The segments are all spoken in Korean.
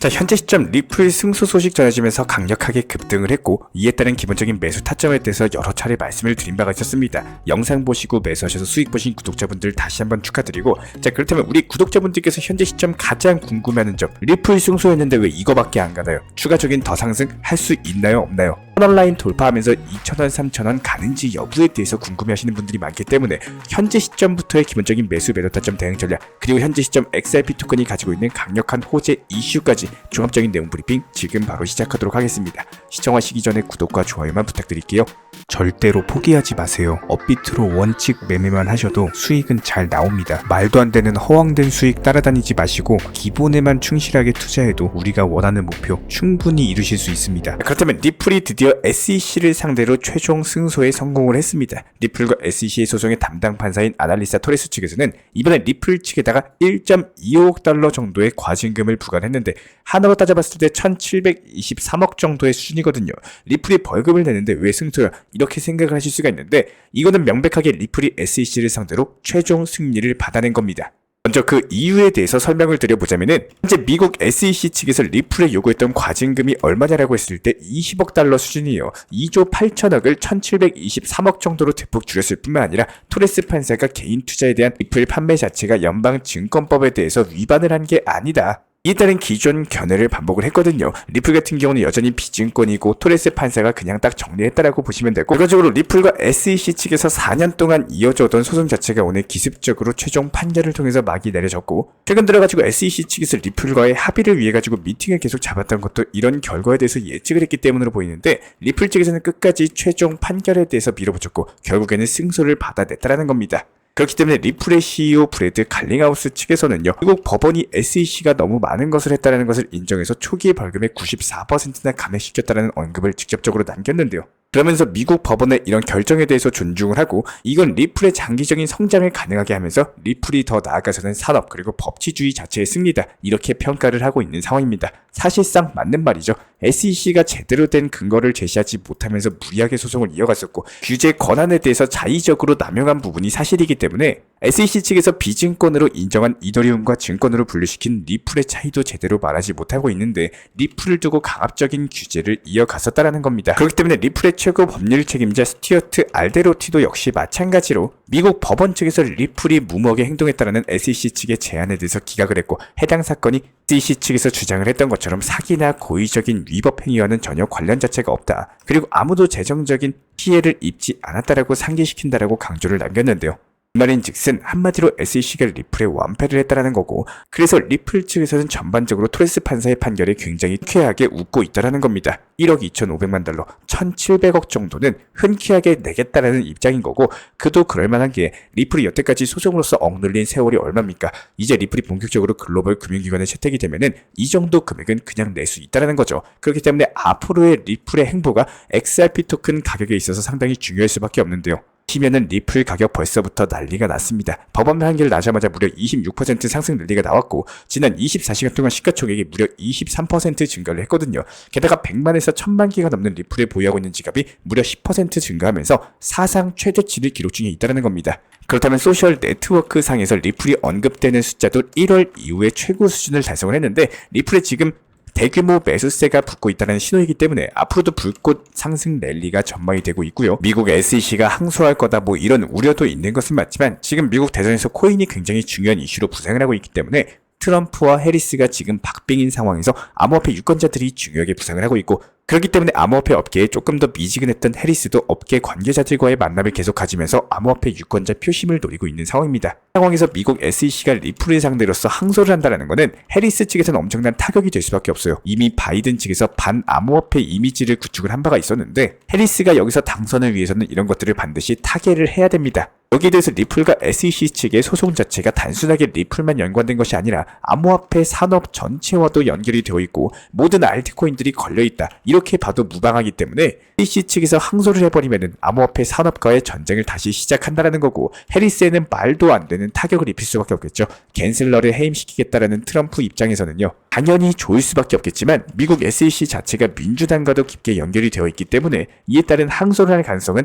자, 현재 시점 리플 승소 소식 전해지면서 강력하게 급등을 했고, 이에 따른 기본적인 매수 타점에 대해서 여러 차례 말씀을 드린 바가 있었습니다. 영상 보시고 매수하셔서 수익 보신 구독자분들 다시 한번 축하드리고, 자, 그렇다면 우리 구독자분들께서 현재 시점 가장 궁금해하는 점, 리플 승소했는데 왜 이거밖에 안 가나요? 추가적인 더 상승할 수 있나요, 없나요? 선언라인 돌파하면서 2,000원, 3,000원 가는지 여부에 대해서 궁금해하시는 분들이 많기 때문에 현재 시점부터의 기본적인 매수 매도 타점 대응 전략, 그리고 현재 시점 XRP 토큰이 가지고 있는 강력한 호재 이슈까지 종합적인 내용 브리핑 지금 바로 시작하도록 하겠습니다. 시청하시기 전에 구독과 좋아요만 부탁드릴게요. 절대로 포기하지 마세요. 업비트로 원칙 매매만 하셔도 수익은 잘 나옵니다. 말도 안 되는 허황된 수익 따라다니지 마시고 기본에만 충실하게 투자해도 우리가 원하는 목표 충분히 이루실 수 있습니다. 그렇다면 리플이 드디어 SEC를 상대로 최종 승소에 성공을 했습니다. 리플과 SEC의 소송의 담당 판사인 아날리사 토레스 측에서는 이번에 리플 측에다가 1.25억 달러 정도의 과징금을 부과했는데 하나로 따져봤을 때 1,723억 정도의 수준이거든요. 리플이 벌금을 내는데 왜 승소야? 이렇게 생각을 하실 수가 있는데, 이거는 명백하게 리플이 SEC를 상대로 최종 승리를 받아낸 겁니다. 먼저 그 이유에 대해서 설명을 드려보자면은, 현재 미국 SEC 측에서 리플에 요구했던 과징금이 얼마냐라고 했을 때 20억 달러 수준이에요. 2조 8천억을 1,723억 정도로 대폭 줄였을 뿐만 아니라 토레스 판사가 개인 투자에 대한 리플 판매 자체가 연방증권법에 대해서 위반을 한 게 아니다, 이에 따른 기존 견해를 반복을 했거든요. 리플 같은 경우는 여전히 비증권이고 토레스 판사가 그냥 딱 정리했다라고 보시면 되고, 결과적으로 리플과 SEC 측에서 4년 동안 이어져 오던 소송 자체가 오늘 기습적으로 최종 판결을 통해서 막이 내려졌고, 최근 들어가지고 SEC 측에서 리플과의 합의를 위해 가지고 미팅을 계속 잡았던 것도 이런 결과에 대해서 예측을 했기 때문으로 보이는데, 리플 측에서는 끝까지 최종 판결에 대해서 밀어붙였고 결국에는 승소를 받아냈다라는 겁니다. 그렇기 때문에 리플의 CEO 브래드 갈링하우스 측에서는요, 미국 법원이 SEC가 너무 많은 것을 했다는 것을 인정해서 초기의 벌금의 94%나 감액시켰다는 언급을 직접적으로 남겼는데요. 그러면서 미국 법원의 이런 결정에 대해서 존중을 하고, 이건 리플의 장기적인 성장을 가능하게 하면서 리플이 더 나아가서는 산업 그리고 법치주의 자체의 승리다, 이렇게 평가를 하고 있는 상황입니다. 사실상 맞는 말이죠. SEC가 제대로 된 근거를 제시하지 못하면서 무리하게 소송을 이어갔었고, 규제 권한에 대해서 자의적으로 남용한 부분이 사실이기 때문에 SEC 측에서 비증권으로 인정한 이더리움과 증권으로 분류시킨 리플의 차이도 제대로 말하지 못하고 있는데, 리플을 두고 강압적인 규제를 이어갔었다라는 겁니다. 그렇기 때문에 리플의 최고 법률 책임자 스튜어트 알데로티도 역시 마찬가지로 미국 법원 측에서 리플이 무모하게 행동했다라는 SEC 측의 제안에 대해서 기각을 했고, 해당 사건이 SEC 측에서 주장을 했던 것처럼 사기나 고의적인 위법 행위와는 전혀 관련 자체가 없다, 그리고 아무도 재정적인 피해를 입지 않았다라고 상기시킨다라고 강조를 남겼는데요. 이 말인즉슨 한마디로 SEC가 리플에 완패를 했다라는 거고, 그래서 리플 측에서는 전반적으로 토레스 판사의 판결에 굉장히 쾌하게 웃고 있다라는 겁니다. 1억 2,500만 달러, 1,700억 정도는 흔쾌하게 내겠다라는 입장인 거고, 그도 그럴만한 게 리플이 여태까지 소송으로서 억눌린 세월이 얼마입니까? 이제 리플이 본격적으로 글로벌 금융기관에 채택이 되면은 이 정도 금액은 그냥 낼 수 있다라는 거죠. 그렇기 때문에 앞으로의 리플의 행보가 XRP 토큰 가격에 있어서 상당히 중요할 수밖에 없는데요. 시면은 리플 가격 벌써부터 난리가 났습니다. 법원 판결 나자마자 무려 26% 상승 랠리가 나왔고, 지난 24시간 동안 시가총액이 무려 23% 증가를 했거든요. 게다가 100만에서 1000만 개가 넘는 리플을 보유하고 있는 지갑이 무려 10% 증가하면서 사상 최저치를 기록 중에 있다는 겁니다. 그렇다면 소셜 네트워크 상에서 리플이 언급되는 숫자도 1월 이후에 최고 수준을 달성을 했는데, 리플에 지금 대규모 매수세가 붙고 있다는 신호이기 때문에 앞으로도 불꽃 상승 랠리가 전망이 되고 있고요. 미국 SEC가 항소할 거다 뭐 이런 우려도 있는 것은 맞지만, 지금 미국 대선에서 코인이 굉장히 중요한 이슈로 부상을 하고 있기 때문에 트럼프와 해리스가 지금 박빙인 상황에서 암호화폐 유권자들이 중요하게 부상을 하고 있고, 그렇기 때문에 암호화폐 업계에 조금 더 미지근했던 해리스도 업계 관계자들과의 만남을 계속 가지면서 암호화폐 유권자 표심을 노리고 있는 상황입니다. 상황에서 미국 SEC가 리플을 상대로서 항소를 한다는 것은 해리스 측에서는 엄청난 타격이 될 수밖에 없어요. 이미 바이든 측에서 반암호화폐 이미지를 구축을 한 바가 있었는데, 해리스가 여기서 당선을 위해서는 이런 것들을 반드시 타개를 해야 됩니다. 여기에 대해서 리플과 SEC 측의 소송 자체가 단순하게 리플만 연관된 것이 아니라 암호화폐 산업 전체와도 연결이 되어 있고 모든 알트코인들이 걸려있다, 이렇게 봐도 무방하기 때문에 SEC 측에서 항소를 해버리면 암호화폐 산업과의 전쟁을 다시 시작한다라는 거고, 해리스에는 말도 안 되는 타격을 입힐 수밖에 없겠죠. 갠슬러를 해임시키겠다라는 트럼프 입장에서는요, 당연히 좋을 수밖에 없겠지만 미국 SEC 자체가 민주당과도 깊게 연결이 되어 있기 때문에 이에 따른 항소를 할 가능성은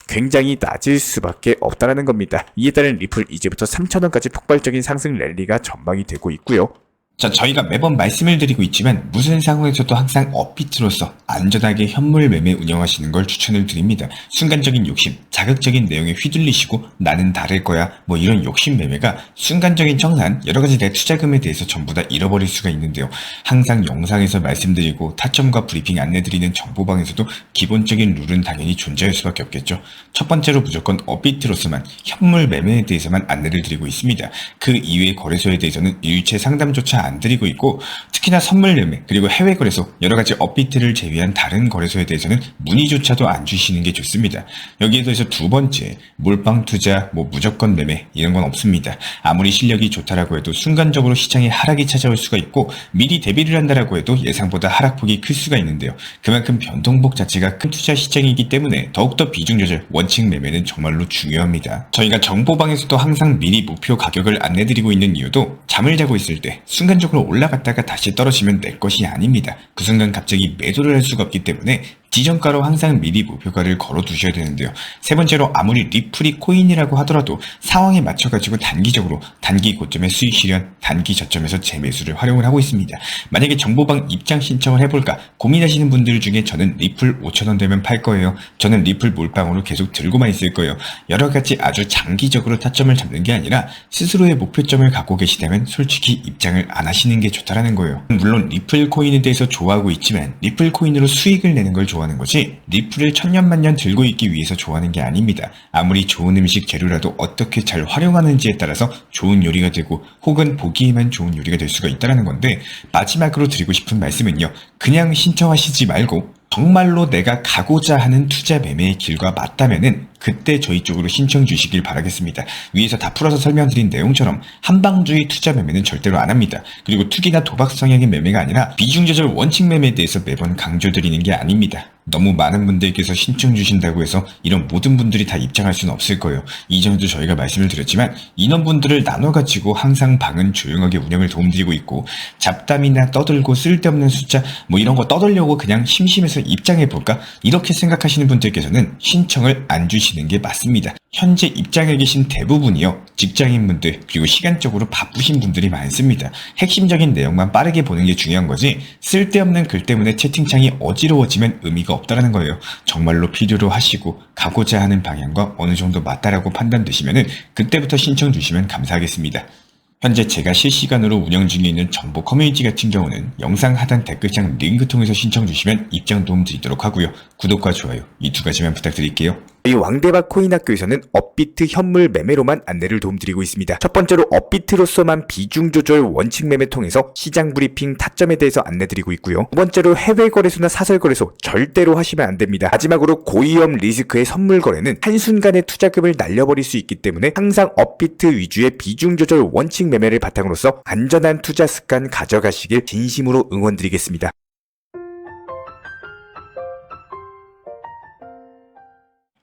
굉장히 낮을 수밖에 없다는 겁니다. 이에 따른 리플 이제부터 3,000원까지 폭발적인 상승 랠리가 전망이 되고 있고요. 자, 저희가 매번 말씀을 드리고 있지만 무슨 상황에서도 항상 업비트로서 안전하게 현물 매매 운영하시는 걸 추천을 드립니다. 순간적인 욕심, 자극적인 내용에 휘둘리시고 나는 다를 거야 뭐 이런 욕심 매매가 순간적인 청산, 여러가지 내 투자금에 대해서 전부 다 잃어버릴 수가 있는데요. 항상 영상에서 말씀드리고 타점과 브리핑 안내드리는 정보방에서도 기본적인 룰은 당연히 존재할 수밖에 없겠죠. 첫 번째로 무조건 업비트로서만 현물 매매에 대해서만 안내를 드리고 있습니다. 그 이외의 거래소에 대해서는 일체 상담조차 안 드리고 있고, 특히나 선물 매매 그리고 해외 거래소 여러가지 업비트를 제외한 다른 거래소에 대해서는 문의조차도 안 주시는 게 좋습니다. 여기에 대해서 두 번째, 몰빵 투자, 무조건 매매 이런 건 없습니다. 아무리 실력이 좋다라고 해도 순간적으로 시장에 하락이 찾아올 수가 있고, 미리 대비를 한다라고 해도 예상보다 하락폭이 클 수가 있는데요. 그만큼 변동폭 자체가 큰 투자 시장이기 때문에 더욱더 비중 조절, 원칙 매매는 정말로 중요합니다. 저희가 정보방에서도 항상 미리 목표 가격을 안내드리고 있는 이유도, 잠을 자고 있을 때 순간적으로 올라갔다가 다시 떨어지면 내 것이 아닙니다. 그 순간 갑자기 매도를 할 수가 없기 때문에 지정가로 항상 미리 목표가를 걸어 두셔야 되는데요. 세 번째로, 아무리 리플이 코인이라고 하더라도 상황에 맞춰가지고 단기적으로 단기 고점의 수익 실현, 단기 저점에서 재매수를 활용을 하고 있습니다. 만약에 정보방 입장 신청을 해볼까 고민하시는 분들 중에 저는 리플 5,000원 되면 팔 거예요, 저는 리플 몰빵으로 계속 들고만 있을 거예요, 여러가지 아주 장기적으로 타점을 잡는 게 아니라 스스로의 목표점을 갖고 계시다면 솔직히 입장을 안 하시는 게 좋다라는 거예요. 물론 리플 코인에 대해서 좋아하고 있지만 리플 코인으로 수익을 내는 걸 좋아하는 거지, 리플을 천년만년 들고 있기 위해서 좋아하는 게 아닙니다. 아무리 좋은 음식 재료라도 어떻게 잘 활용하는지에 따라서 좋은 요리가 되고, 혹은 보기에만 좋은 요리가 될 수가 있다는 건데, 마지막으로 드리고 싶은 말씀은요, 그냥 신청하시지 말고 정말로 내가 가고자 하는 투자 매매의 길과 맞다면은 그때 저희 쪽으로 신청 주시길 바라겠습니다. 위에서 다 풀어서 설명드린 내용처럼 한방주의 투자 매매는 절대로 안 합니다. 그리고 투기나 도박 성향의 매매가 아니라 비중 조절 원칙 매매에 대해서 매번 강조드리는 게 아닙니다. 너무 많은 분들께서 신청 주신다고 해서 이런 모든 분들이 다 입장할 수는 없을 거예요. 이전에도 저희가 말씀을 드렸지만 인원분들을 나눠가지고 항상 방은 조용하게 운영을 도움드리고 있고, 잡담이나 떠들고 쓸데없는 숫자 이런 거 떠들려고 그냥 심심해서 입장해볼까 이렇게 생각하시는 분들께서는 신청을 안 주시는 게 맞습니다. 현재 입장에 계신 대부분이요, 직장인분들 그리고 시간적으로 바쁘신 분들이 많습니다. 핵심적인 내용만 빠르게 보는 게 중요한 거지, 쓸데없는 글 때문에 채팅창이 어지러워지면 의미가 없다라는 거예요. 정말로 필요로 하시고 가고자 하는 방향과 어느 정도 맞다라고 판단되시면은 그때부터 신청 주시면 감사하겠습니다. 현재 제가 실시간으로 운영 중에 있는 정보 커뮤니티 같은 경우는 영상 하단 댓글창 링크 통해서 신청 주시면 입장 도움 드리도록 하고요. 구독과 좋아요 이 두 가지만 부탁드릴게요. 이 왕대박 코인학교에서는 업비트 현물 매매로만 안내를 도움드리고 있습니다. 첫 번째로 업비트로서만 비중 조절 원칙 매매 통해서 시장 브리핑 타점에 대해서 안내드리고 있고요. 두 번째로 해외 거래소나 사설 거래소 절대로 하시면 안 됩니다. 마지막으로 고위험 리스크의 선물 거래는 한순간에 투자금을 날려버릴 수 있기 때문에 항상 업비트 위주의 비중 조절 원칙 매매를 바탕으로서 안전한 투자 습관 가져가시길 진심으로 응원드리겠습니다.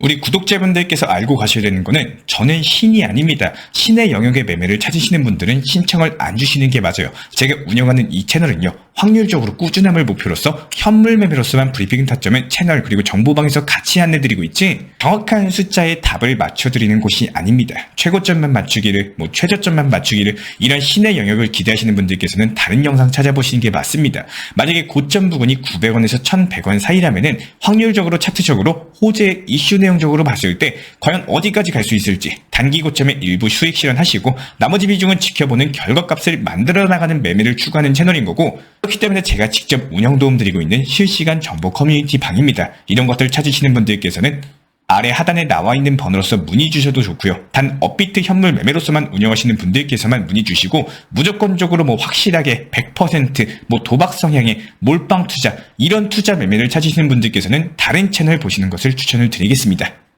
우리 구독자분들께서 알고 가셔야 되는 거는, 저는 신이 아닙니다. 신의 영역의 매매를 찾으시는 분들은 신청을 안 주시는 게 맞아요. 제가 운영하는 이 채널은요, 확률적으로 꾸준함을 목표로서 현물 매매로서만 브리핑 타점은 채널 그리고 정보방에서 같이 안내드리고 있지, 정확한 숫자의 답을 맞춰드리는 곳이 아닙니다. 최고점만 맞추기를, 최저점만 맞추기를, 이런 신의 영역을 기대하시는 분들께서는 다른 영상 찾아보시는 게 맞습니다. 만약에 고점 부근이 900원에서 1100원 사이라면은 확률적으로 차트적으로 호재 이슈 내용적으로 봤을 때 과연 어디까지 갈 수 있을지 단기 고점에 일부 수익 실현하시고 나머지 비중은 지켜보는 결과값을 만들어 나가는 매매를 추구하는 채널인 거고, 그렇기 때문에 제가 직접 운영 도움 드리고 있는 실시간 정보 커뮤니티 방입니다. 이런 것들 찾으시는 분들께서는 아래 하단에 나와 있는 번호로서 문의 주셔도 좋고요. 단 업비트 현물 매매로서만 운영하시는 분들께서만 문의 주시고, 무조건적으로 확실하게 100% 도박 성향의 몰빵 투자 이런 투자 매매를 찾으시는 분들께서는 다른 채널 보시는 것을 추천을 드리겠습니다.